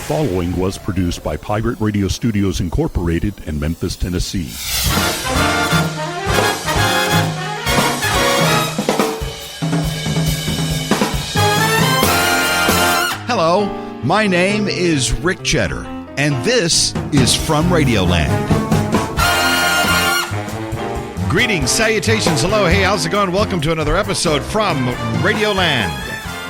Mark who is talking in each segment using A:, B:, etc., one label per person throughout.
A: following was produced by Pirate Radio Studios Incorporated in Memphis, Tennessee.
B: Hello, my name is Rick Cheddar, and this is From Radioland. Greetings, salutations, hello, hey, how's it going? Welcome to another episode from Radioland.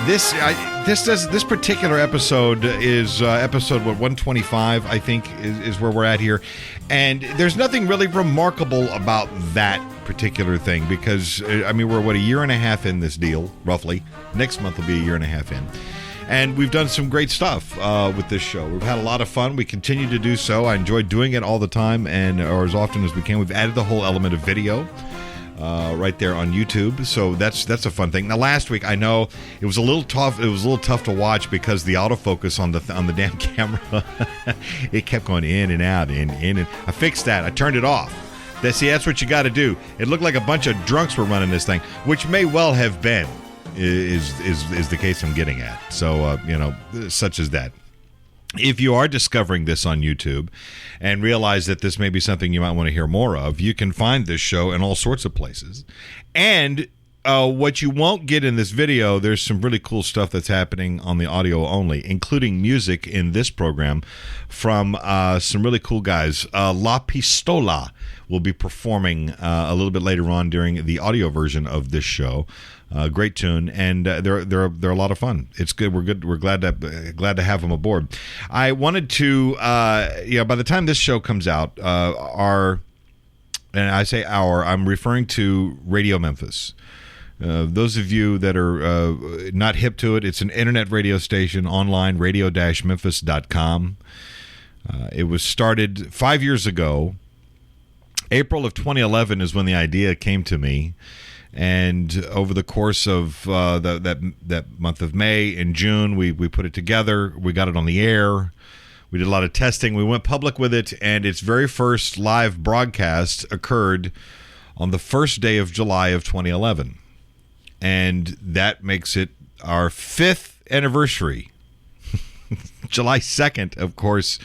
B: This particular episode is episode 125, I think, is where we're at here. And there's nothing really remarkable about that particular thing because, I mean, we're, a year and a half in this deal, roughly. Next month will be a year and a half in. And we've done some great stuff with this show. We've had a lot of fun. We continue to do so. I enjoy doing it all the time or as often as we can. We've added the whole element of video right there on YouTube. So that's a fun thing. Now, last week, I know it was a little tough. It was a little tough to watch because the autofocus on the damn camera, it kept going in and out, in and I fixed that. I turned it off. That's what you got to do. It looked like a bunch of drunks were running this thing, which may well have been. Is the case I'm getting at. So, such as that. If you are discovering this on YouTube and realize that this may be something you might want to hear more of, you can find this show in all sorts of places. And what you won't get in this video, there's some really cool stuff that's happening on the audio only, including music in this program from some really cool guys. La Pistola will be performing a little bit later on during the audio version of this show. Great tune, and they're a lot of fun. It's good. We're good. We're glad to have them aboard. I wanted to, by the time this show comes out, and I say I'm referring to Radio Memphis. Those of you that are not hip to it, it's an internet radio station online, radio-memphis.com. It was started 5 years ago. April of 2011 is when the idea came to me. And over the course of that month of May and June, we put it together. We got it on the air. We did a lot of testing. We went public with it, and its very first live broadcast occurred on the first day of July of 2011. And that makes it our 5th anniversary. July 2nd, of course,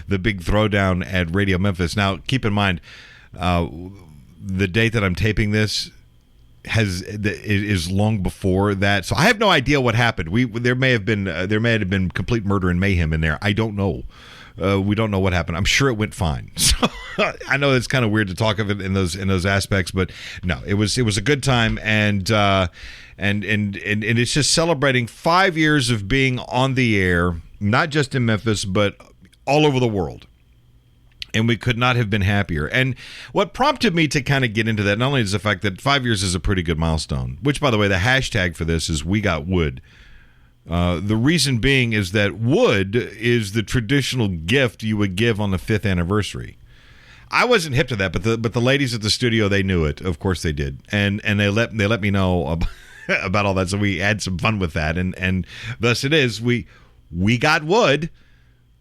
B: the big throwdown at Radio Memphis. Now, keep in mind, the date that I'm taping this is long before that, so I have no idea what happened. There may have been complete murder and mayhem in there. I don't know. We don't know what happened. I'm sure it went fine. So I know it's kind of weird to talk of it in those aspects, but no, it was a good time, and it's just celebrating 5 years of being on the air, not just in Memphis but all over the world. And we could not have been happier. And what prompted me to kind of get into that, not only is the fact that 5 years is a pretty good milestone, which, by the way, the hashtag for this is We Got Wood. The reason being is that wood is the traditional gift you would give on the 5th anniversary. I wasn't hip to that, but the ladies at the studio, they knew it. Of course they did. And they let me know about all that. So we had some fun with that. And thus it is. We got wood.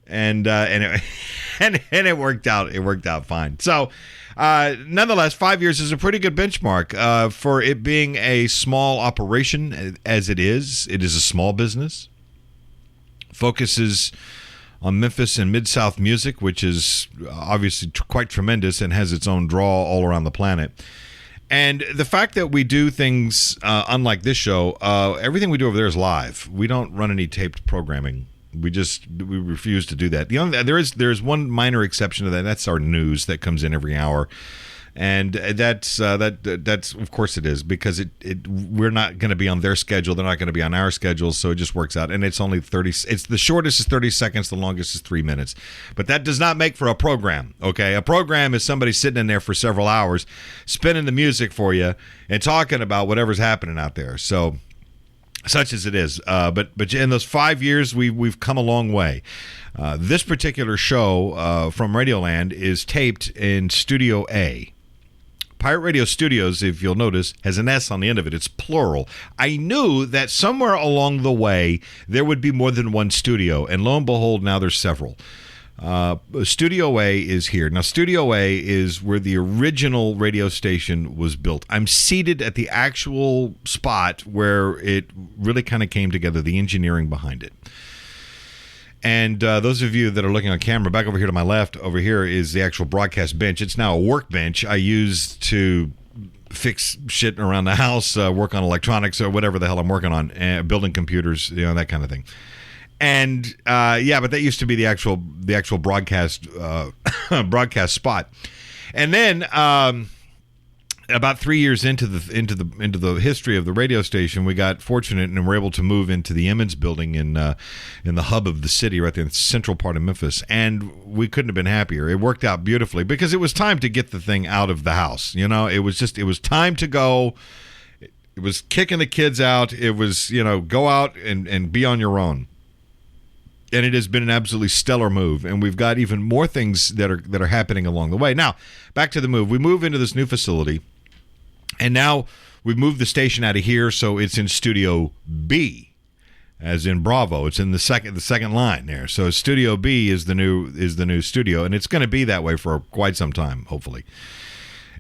B: And it worked out. It worked out fine. So, nonetheless, 5 years is a pretty good benchmark for it being a small operation. As it is a small business. Focuses on Memphis and Mid-South music, which is obviously quite tremendous and has its own draw all around the planet. And the fact that we do things unlike this show, everything we do over there is live. We don't run any taped programming. We refuse to do that. There is one minor exception to that. That's our news that comes in every hour, and that's of course it is, because we're not going to be on their schedule. They're not going to be on our schedule, so it just works out. And it's only 30. It's the shortest is 30 seconds. The longest is 3 minutes. But that does not make for a program. Okay, a program is somebody sitting in there for several hours, spinning the music for you and talking about whatever's happening out there. So. Such as it is, but in those 5 years, we've come a long way. This particular show from Radioland is taped in Studio A. Pirate Radio Studios, if you'll notice, has an S on the end of it. It's plural. I knew that somewhere along the way there would be more than one studio, and lo and behold, now there's several. Studio A is here. Now, Studio A is where the original radio station was built. I'm seated at the actual spot where it really kind of came together, the engineering behind it. And those of you that are looking on camera, back over here to my left, over here is the actual broadcast bench. It's now a workbench I use to fix shit around the house, work on electronics or whatever the hell I'm working on, building computers, that kind of thing. And but that used to be the actual broadcast broadcast spot. And then about 3 years into the history of the radio station, we got fortunate and were able to move into the Emmons building in the hub of the city, right there in the central part of Memphis. And we couldn't have been happier. It worked out beautifully because it was time to get the thing out of the house. It was time to go. It was kicking the kids out. It was, go out and be on your own. And it has been an absolutely stellar move, and we've got even more things that are happening along the way. Now, back to the move. We move into this new facility, and now we've moved the station out of here, so it's in Studio B, as in Bravo. It's in the second line there. So Studio B is the new studio, and it's going to be that way for quite some time, hopefully.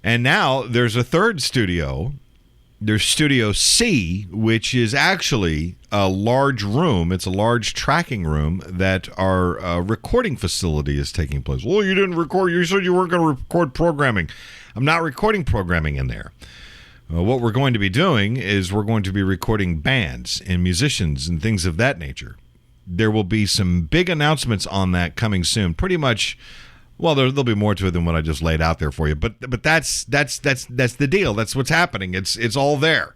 B: And now there's a third studio. There's Studio C, which is actually a large room. It's a large tracking room that our recording facility is taking place. Well, you didn't record. You said you weren't going to record programming. I'm not recording programming in there. What we're going to be doing is we're going to be recording bands and musicians and things of that nature. There will be some big announcements on that coming soon. Pretty much. Well, there'll be more to it than what I just laid out there for you, but that's the deal. That's what's happening. It's all there.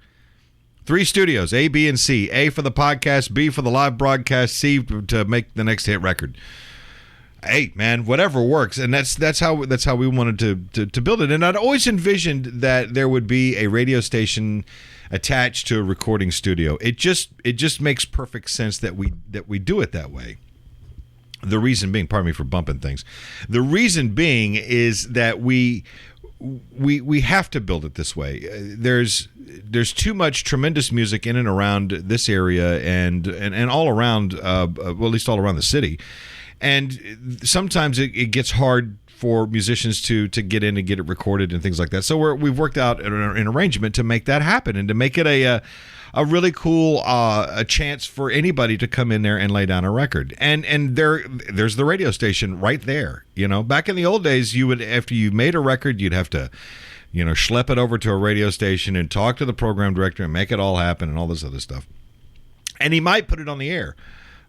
B: 3 studios, A, B, and C. A for the podcast, B for the live broadcast, C to make the next hit record. Hey, man, whatever works, and that's how we wanted to build it. And I'd always envisioned that there would be a radio station attached to a recording studio. It just makes perfect sense that we do it that way. The reason being, pardon me for bumping things. The reason being is that we have to build it this way. There's too much tremendous music in and around this area and all around, well, at least all around the city. And sometimes it gets hard for musicians to get in and get it recorded and things like that. So we've worked out an arrangement to make that happen and to make it a really cool a chance for anybody to come in there and lay down a record. And there's the radio station right there. Back in the old days, you would, after you made a record, you'd have to, schlep it over to a radio station and talk to the program director and make it all happen and all this other stuff. And he might put it on the air.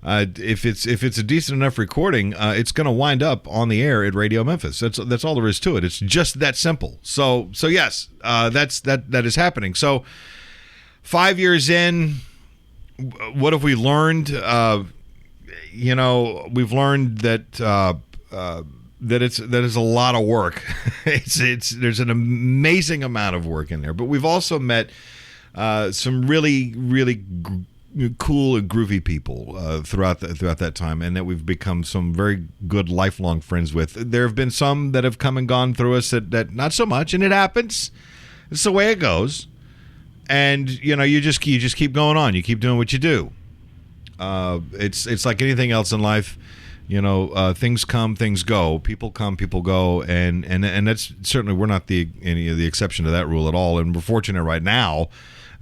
B: If it's a decent enough recording, it's going to wind up on the air at Radio Memphis. That's all there is to it. It's just that simple. So yes, that is happening. So 5 years in, what have we learned? We've learned that it's a lot of work. There's an amazing amount of work in there, but we've also met some really, really cool and groovy people throughout that time, and that we've become some very good lifelong friends with. There have been some that have come and gone through us that not so much, and it happens. It's the way it goes. And you just keep going on. You keep doing what you do. It's like anything else in life. Things come, things go. People come, people go, and that's certainly, we're not any of the exception to that rule at all. And we're fortunate right now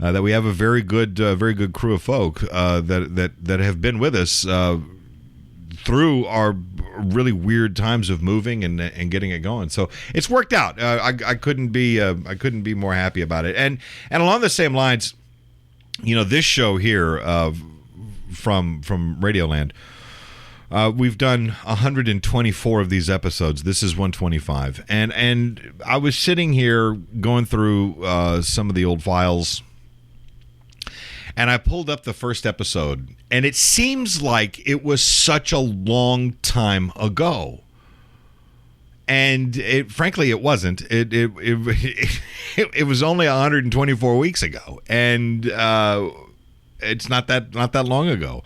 B: that we have a very good crew of folk that have been with us through our really weird times of moving and getting it going. So it's worked out. I couldn't be more happy about it. And along the same lines, this show here from Radioland, we've done 124 of these episodes. This is 125. And I was sitting here going through some of the old files, and I pulled up the first episode, and it seems like it was such a long time ago. And frankly, it wasn't. It was only 124 weeks ago, and it's not that long ago.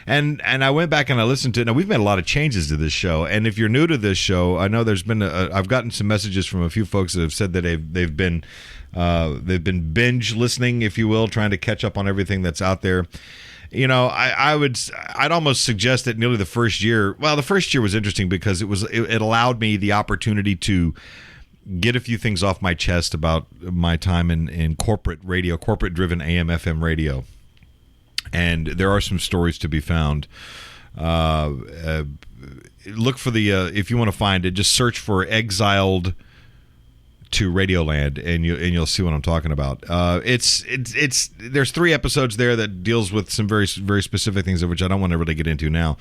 B: And I went back and I listened to it. Now, we've made a lot of changes to this show, and if you're new to this show, I know there's been I've gotten some messages from a few folks that have said that they've been binge listening, if you will, trying to catch up on everything that's out there. I'd almost suggest that nearly the first year was interesting because it allowed me the opportunity to get a few things off my chest about my time in corporate radio, corporate driven AM FM radio. And there are some stories to be found Look for the if you want to find it, just search for Exiled to Radioland, and you'll see what I'm talking about. It's there's 3 episodes there that deals with some very very specific things of which I don't want to really get into now.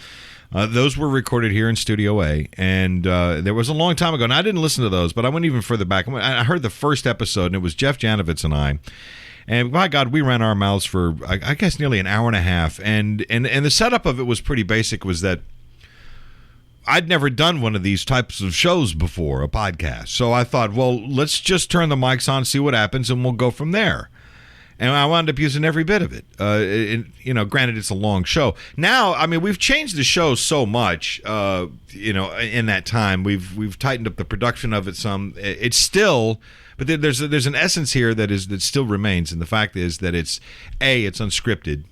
B: Those were recorded here in Studio A, and there was a long time ago, and I didn't listen to those, but I went even further back. I heard the first episode, and it was Jeff Janovitz and I. And by God, we ran our mouths for, I guess, nearly an hour and a half. And the setup of it was pretty basic, was that I'd never done one of these types of shows before, a podcast. So I thought, well, let's just turn the mics on, see what happens, and we'll go from there. And I wound up using every bit of it. Granted, it's a long show. Now, I mean, we've changed the show so much, in that time. We've tightened up the production of it some. It's still... But there's an essence here that still remains, and the fact is that it's unscripted.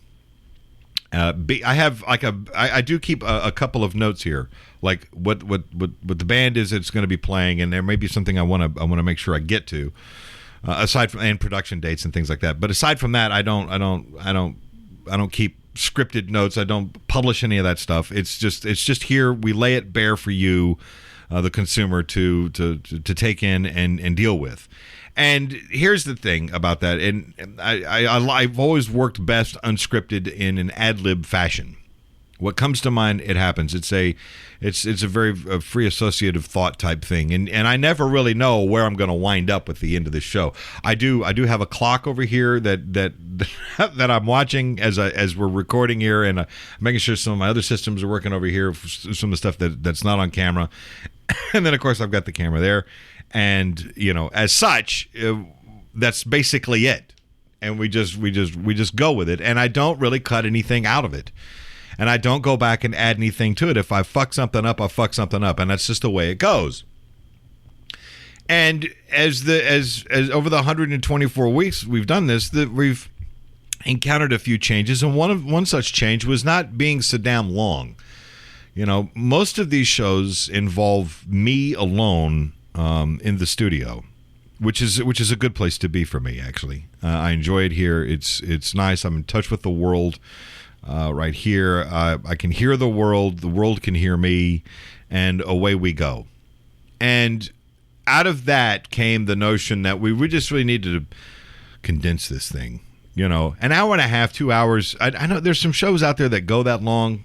B: B, I do keep a couple of notes here, like what the band is it's going to be playing, and there may be something I want to make sure I get to, aside from and production dates and things like that. But aside from that, I don't keep scripted notes. I don't publish any of that stuff. It's just here. We lay it bare for you, the consumer, to take in and deal with. And here's the thing about that, and I've always worked best unscripted in an ad-lib fashion. What comes to mind, it happens. It's a very free associative thought type thing, and I never really know where I'm going to wind up with the end of the show. I do have a clock over here that I'm watching as we're recording here, and making sure some of my other systems are working over here, some of the stuff that's not on camera, and then of course I've got the camera there, and as such, that's basically it, and we just go with it, and I don't really cut anything out of it. And I don't go back and add anything to it. If I fuck something up, I fuck something up, and that's just the way it goes. And as over the 124 weeks we've done this, we've encountered a few changes, and one such change was not being so damn long. Most of these shows involve me alone in the studio, which is a good place to be for me. Actually, I enjoy it here. It's nice. I'm in touch with the world. Right here, I can hear the world can hear me, and away we go. And out of that came the notion that we just really needed to condense this thing. An hour and a half, 2 hours. I know there's some shows out there that go that long.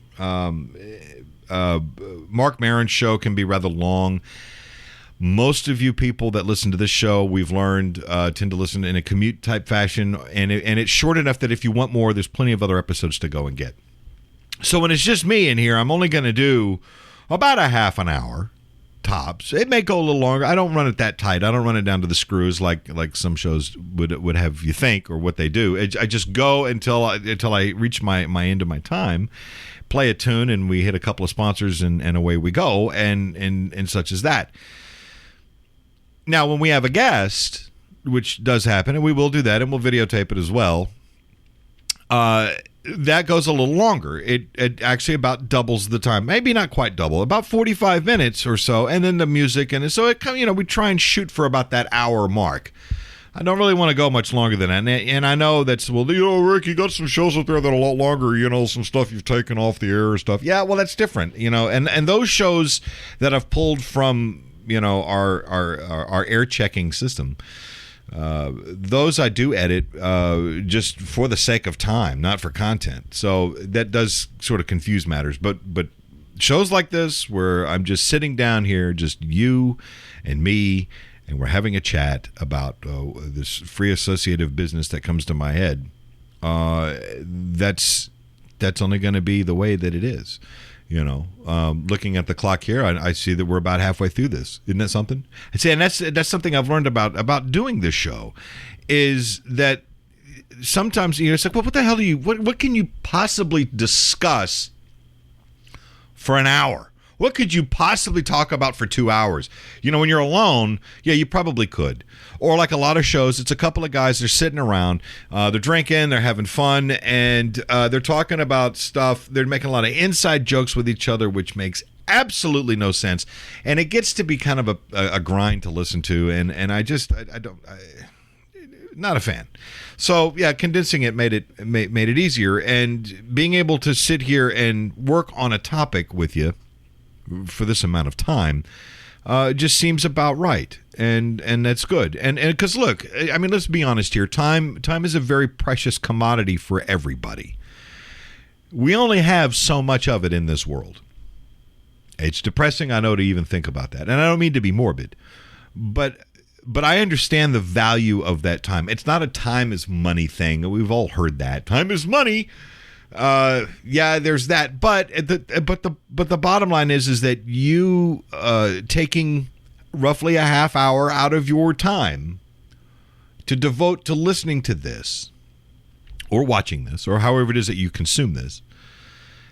B: Mark Maron's show can be rather long. Most of you people that listen to this show, we've learned, tend to listen in a commute type fashion, and it's short enough that if you want more, there's plenty of other episodes to go and get. So when it's just me in here, I'm only going to do about a half an hour tops. It may go a little longer. I don't run it that tight. I don't run it down to the screws like some shows would have you think, or what they do. I just go until I reach my end of my time, play a tune, and we hit a couple of sponsors, and away we go, and such as that. Now, when we have a guest, which does happen, and we will do that, and we'll videotape it as well, that goes a little longer. It actually about doubles the time. Maybe not quite double, about 45 minutes or so, and then the music. And so, we try and shoot for about that hour mark. I don't really want to go much longer than that. And I know that's, Rick, you got some shows out there that are a lot longer, some stuff you've taken off the air or stuff. Yeah, well, that's different, and those shows that I've pulled from, our air checking system, those I do edit just for the sake of time, not for content. So that does sort of confuse matters. But shows like this, where I'm just sitting down here, just you and me, and we're having a chat about this free associative business that comes to my head, that's only going to be the way that it is. Looking at the clock here, I see that we're about halfway through this. Isn't that something? And that's something I've learned about doing this show, is that sometimes it's like, well, what the hell what can you possibly discuss for an hour? What could you possibly talk about for 2 hours? When you're alone, yeah, you probably could. Or like a lot of shows, it's a couple of guys, they're sitting around, they're drinking, they're having fun, and they're talking about stuff. They're making a lot of inside jokes with each other, which makes absolutely no sense. And it gets to be kind of a grind to listen to. And not a fan. So yeah, condensing it made it easier, and being able to sit here and work on a topic with you for this amount of time just seems about right, and that's good. And because look, I mean, let's be honest here. Time is a very precious commodity for everybody. We only have so much of it in this world. It's depressing, I know, to even think about that, and I don't mean to be morbid, but I understand the value of that time. It's not a time is money thing. We've all heard that. Time is money. Yeah, there's that. But the bottom line is that you taking roughly a half hour out of your time to devote to listening to this or watching this or however it is that you consume this,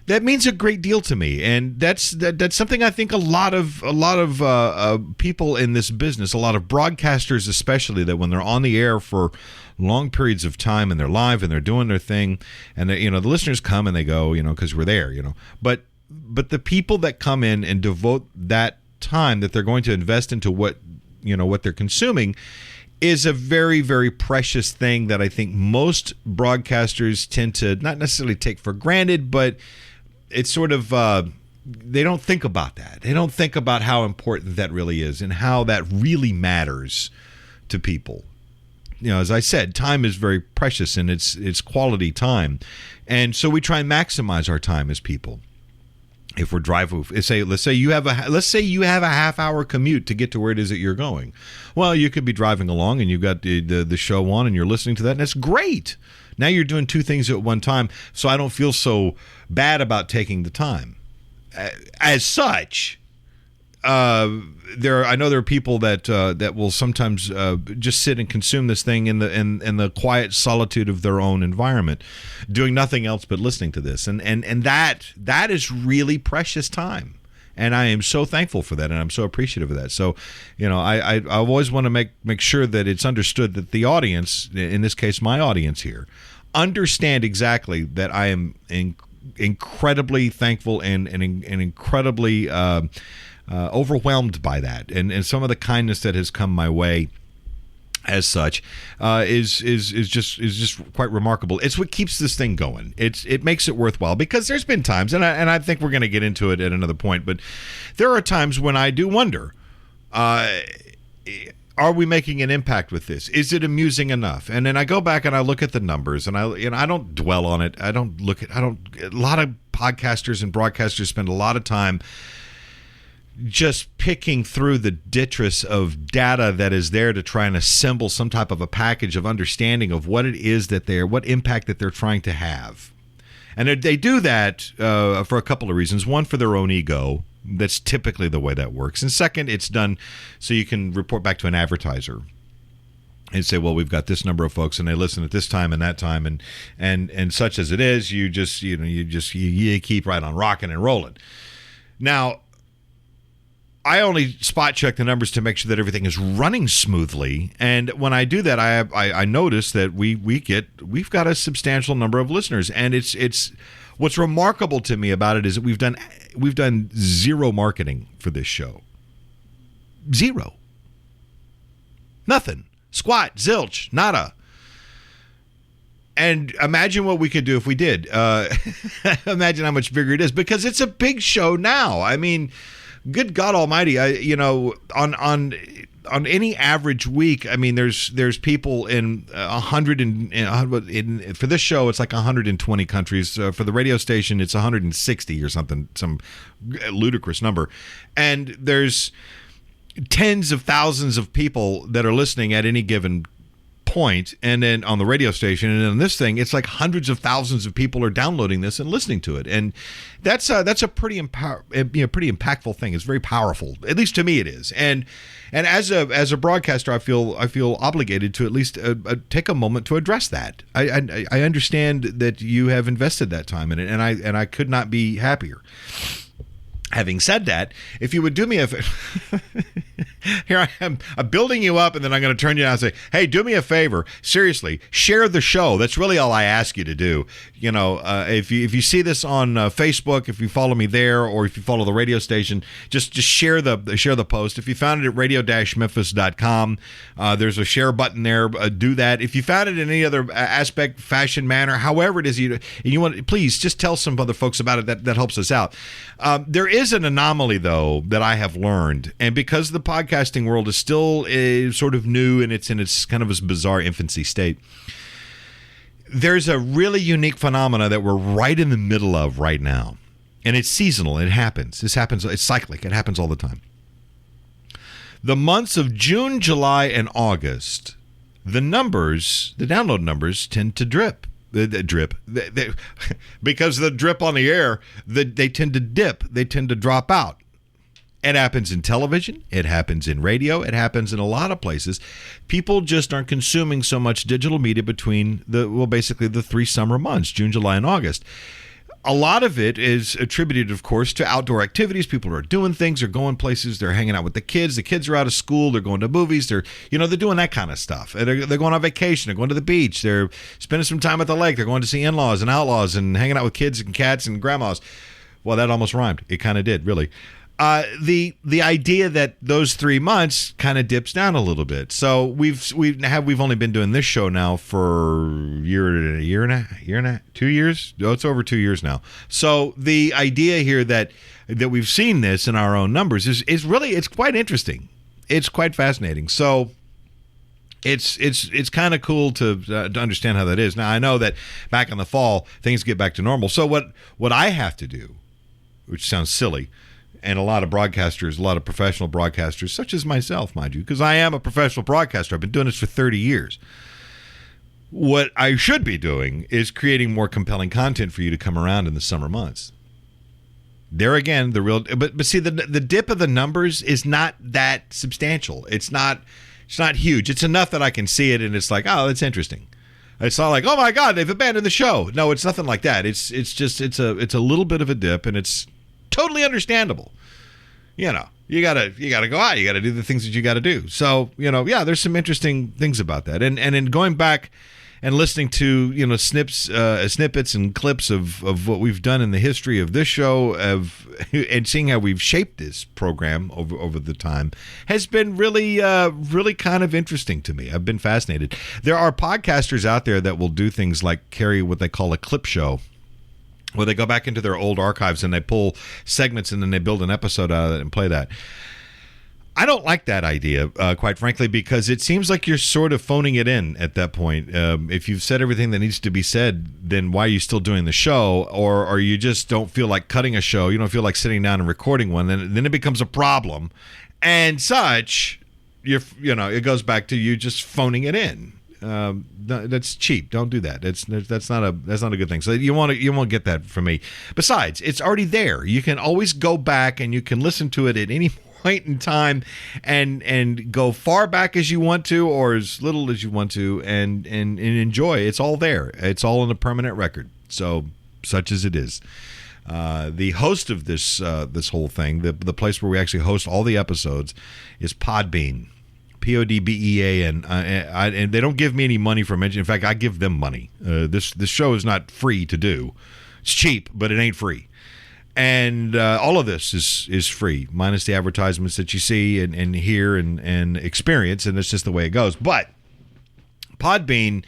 B: that means a great deal to me, and that's something I think a lot of people in this business, a lot of broadcasters especially, that when they're on the air for long periods of time and they're live and they're doing their thing, and the listeners come and they go, because we're there, but the people that come in and devote that time that they're going to invest into what they're consuming is a very, very precious thing that I think most broadcasters tend to not necessarily take for granted, but it's sort of, they don't think about that. They don't think about how important that really is and how that really matters to people. As I said, time is very precious, and it's quality time. And so we try and maximize our time as people. If we're driving, let's say you have a half hour commute to get to where it is that you're going. Well, you could be driving along and you've got the show on and you're listening to that, and that's great. Now you're doing two things at one time, so I don't feel so bad about taking the time. As such, I know there are people that will sometimes just sit and consume this thing in the quiet solitude of their own environment, doing nothing else but listening to this, and that is really precious time. And I am so thankful for that, and I'm so appreciative of that. So, I always want to make sure that it's understood that the audience, in this case my audience here, understand exactly that I am incredibly thankful and incredibly overwhelmed by that, and some of the kindness that has come my way. As such, is just quite remarkable. It's what keeps this thing going. It makes it worthwhile, because there's been times, and I think we're going to get into it at another point, but there are times when I do wonder, are we making an impact with this? Is it amusing enough? And then I go back and I look at the numbers, and I don't dwell on it. A lot of podcasters and broadcasters spend a lot of time just picking through the detritus of data that is there to try and assemble some type of a package of understanding of what it is what impact that they're trying to have. And they do that for a couple of reasons. One, for their own ego. That's typically the way that works. And second, it's done so you can report back to an advertiser and say, well, we've got this number of folks and they listen at this time and that time, and such as it is, you keep right on rocking and rolling. Now, I only spot check the numbers to make sure that everything is running smoothly, and when I do that, I notice that we've got a substantial number of listeners, and it's what's remarkable to me about it is that we've done zero marketing for this show. Zero. Nothing. Squat. Zilch. Nada. And imagine what we could do if we did. Imagine how much bigger it is, because it's a big show now. I mean, good God Almighty! On any average week, I mean, there's people in 100 for this show. It's like 120 countries. For the radio station, it's 160 or something, some ludicrous number. And there's tens of thousands of people that are listening at any given point, and then on the radio station, and on this thing, it's like hundreds of thousands of people are downloading this and listening to it, and that's a pretty impactful thing. It's very powerful, at least to me it is. And as a broadcaster, I feel obligated to at least take a moment to address that. I understand that you have invested that time in it, and I could not be happier. Having said that, if you would do me a Here I am. I'm building you up, and then I'm going to turn you down and say, hey, do me a favor. Seriously, share the show. That's really all I ask you to do. If you see this on Facebook, if you follow me there, or if you follow the radio station, just share the post. If you found it at radio-memphis.com, there's a share button there. Do that. If you found it in any other aspect, fashion, manner, however it is you want, please just tell some other folks about it. That helps us out. There is an anomaly, though, that I have learned, and because the podcasting world is still sort of new and it's in its kind of this bizarre infancy state, there's a really unique phenomena that we're right in the middle of right now, and it's seasonal. It happens. It's cyclic. It happens all the time. The months of June, July, and August, the download numbers tend to drip. Because the drip on the air, they tend to dip. They tend to drop out. It happens in television. It happens in radio. It happens in a lot of places. People just aren't consuming so much digital media between basically the 3 summer months, June, July, and August. A lot of it is attributed, of course, to outdoor activities. People are doing things. They're going places. They're hanging out with the kids. The kids are out of school. They're going to movies. They're doing that kind of stuff. They're going on vacation. They're going to the beach. They're spending some time at the lake. They're going to see in-laws and outlaws and hanging out with kids and cats and grandmas. Well, that almost rhymed. It kind of did, really. The idea that those 3 months kind of dips down a little bit. So we've only been doing this show now for a year and a half, 2 years. Oh, it's over 2 years now. So the idea here that we've seen this in our own numbers is really, it's quite interesting. It's quite fascinating. So it's kind of cool to understand how that is. Now I know that back in the fall things get back to normal. So what I have to do, which sounds silly, and a lot of broadcasters, a lot of professional broadcasters, such as myself, mind you, because I am a professional broadcaster. I've been doing this for 30 years. What I should be doing is creating more compelling content for you to come around in the summer months. There again, but see, the dip of the numbers is not that substantial. It's not huge. It's enough that I can see it, and it's like, oh, that's interesting. It's not like, oh my God, they've abandoned the show. No, it's nothing like that. It's a little bit of a dip, and it's totally understandable. You gotta go out. You gotta do the things that you gotta do. So, there's some interesting things about that. And in going back and listening to, snippets and clips of what we've done in the history of this show, and seeing how we've shaped this program over the time, has been really, really kind of interesting to me. I've been fascinated. There are podcasters out there that will do things like carry what they call a clip show, where they go back into their old archives and they pull segments and then they build an episode out of it and play that. I don't like that idea, quite frankly, because it seems like you're sort of phoning it in at that point. If you've said everything that needs to be said, then why are you still doing the show? Or you just don't feel like cutting a show. You don't feel like sitting down and recording one. Then it becomes a problem. And such, it goes back to you just phoning it in. That's cheap. Don't do that. That's not a good thing. So you won't get that from me. Besides, it's already there. You can always go back and you can listen to it at any point in time and go far back as you want to or as little as you want to and enjoy. It's all there. It's all in a permanent record. So such as it is. The host of this whole thing, the place where we actually host all the episodes, is Podbean. Podbean, and they don't give me any money for mentioning. In fact, I give them money. This show is not free to do. It's cheap, but it ain't free. And all of this is free, minus the advertisements that you see and hear and experience, and it's just the way it goes. But Podbean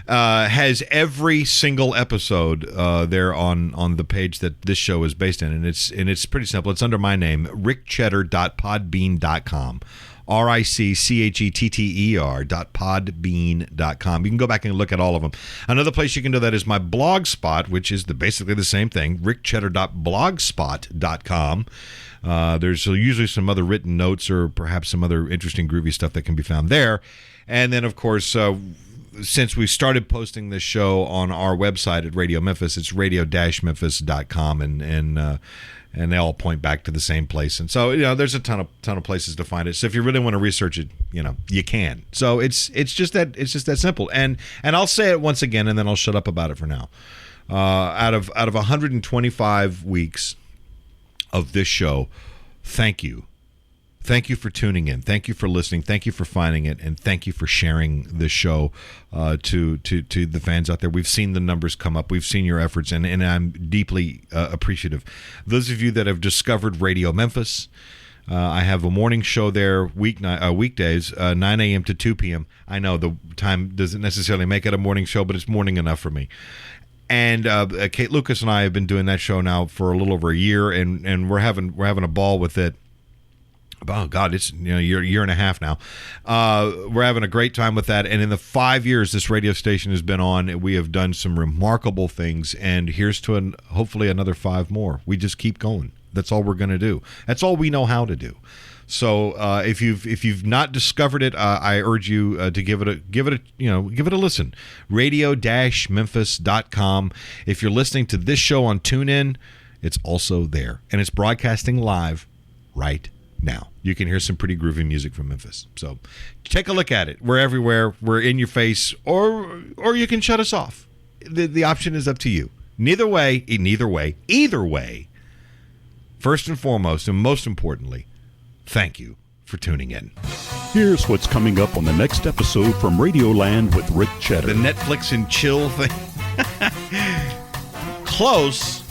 B: has every single episode there on the page that this show is based in, and it's pretty simple. It's under my name, rickcheddar.podbean.com. rickcheddar.podbean.com. You can go back and look at all of them. Another place you can do that is my blog spot, which is basically the same thing, rickcheddar.blogspot.com. There's usually some other written notes or perhaps some other interesting groovy stuff that can be found there. And then, of course, since we started posting this show on our website at Radio Memphis, it's radio-memphis.com, and they all point back to the same place. And so, there's a ton of places to find it. So if you really want to research it, you can. So it's just that simple. And I'll say it once again, and then I'll shut up about it for now. Out of 125 weeks of this show, thank you. Thank you for tuning in. Thank you for listening. Thank you for finding it, and thank you for sharing this show to the fans out there. We've seen the numbers come up. We've seen your efforts, and I'm deeply appreciative. Those of you that have discovered Radio Memphis, I have a morning show there weekdays, 9 a.m. to 2 p.m. I know the time doesn't necessarily make it a morning show, but it's morning enough for me. And Kate Lucas and I have been doing that show now for a little over a year, and we're having a ball with it. Oh God, it's year and a half now. We're having a great time with that, and in the 5 years this radio station has been on, we have done some remarkable things. And here's to hopefully another 5 more. We just keep going. That's all we're going to do. That's all we know how to do. So if you've not discovered it, I urge you to give it a listen. Radio-Memphis.com. If you're listening to this show on TuneIn, it's also there, and it's broadcasting live right now. You can hear some pretty groovy music from Memphis. So take a look at it. We're everywhere. We're in your face, or you can shut us off. The option is up to you. Either way. First and foremost, and most importantly, thank you for tuning in.
A: Here's what's coming up on the next episode from Radioland with Rick Cheddar.
B: The Netflix and chill thing. Close.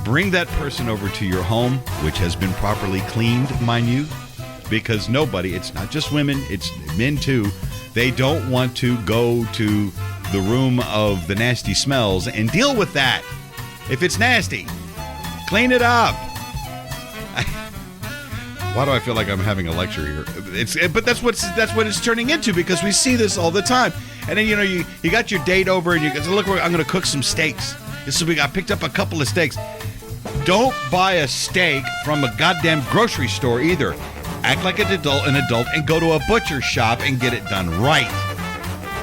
B: Bring that person over to your home, which has been properly cleaned, mind you, because it's not just women, it's men too. They don't want to go to the room of the nasty smells and deal with that. If it's nasty, clean it up. Why do I feel like I'm having a lecture here? But that's what it's turning into, because we see this all the time. And then you got your date over, and you go, look, I'm going to cook some steaks. I picked up a couple of steaks. Don't buy a steak from a goddamn grocery store either. Act like an adult and go to a butcher shop and get it done right.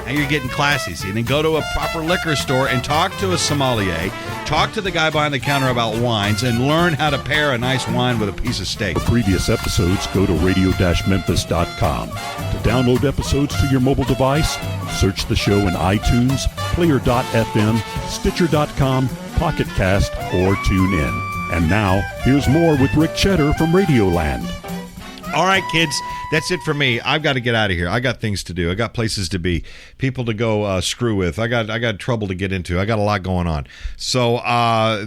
B: Now you're getting classy, see? And then go to a proper liquor store and talk to a sommelier. Talk to the guy behind the counter about wines and learn how to pair a nice wine with a piece of steak.
A: For previous episodes, go to radio-memphis.com. To download episodes to your mobile device, search the show in iTunes, Player.fm, Stitcher.com, Pocket Cast, or TuneIn. And now, here's more with Rick Cheddar from Radioland.
B: All right, kids, that's it for me. I've got to get out of here. I got things to do. I got places to be, people to go screw with. I got trouble to get into. I got a lot going on. So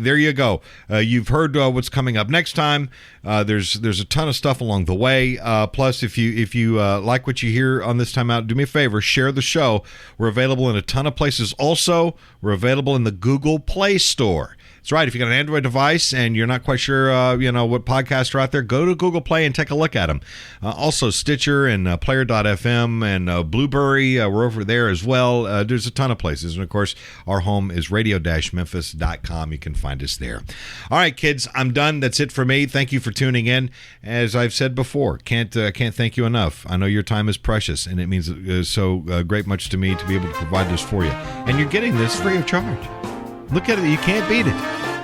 B: there you go. You've heard what's coming up next time. There's a ton of stuff along the way. Plus, if you like what you hear on this time out, do me a favor, share the show. We're available in a ton of places. Also, we're available in the Google Play Store. That's right. If you got an Android device and you're not quite sure, what podcasts are out there, go to Google Play and take a look at them. Also, Stitcher and Player.fm and Blueberry, we're over there as well. There's a ton of places. And, of course, our home is radio-memphis.com. You can find us there. All right, kids, I'm done. That's it for me. Thank you for tuning in. As I've said before, can't thank you enough. I know your time is precious, and it means so great much to me to be able to provide this for you. And you're getting this free of charge. Look at it. You can't beat it.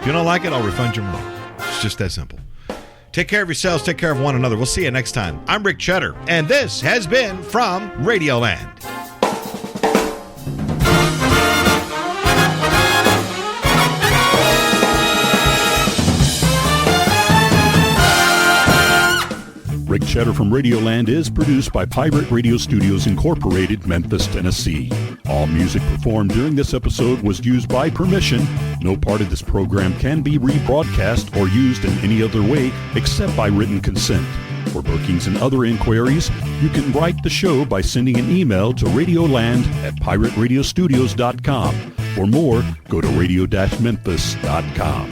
B: If you don't like it, I'll refund your money. It's just that simple. Take care of yourselves. Take care of one another. We'll see you next time. I'm Rick Cheddar, and this has been from Radioland.
A: Rick Cheddar from Radioland is produced by Pirate Radio Studios Incorporated, Memphis, Tennessee. All music performed during this episode was used by permission. No part of this program can be rebroadcast or used in any other way except by written consent. For bookings and other inquiries, you can write the show by sending an email to radioland@pirateradiostudios.com. For more, go to radio-memphis.com.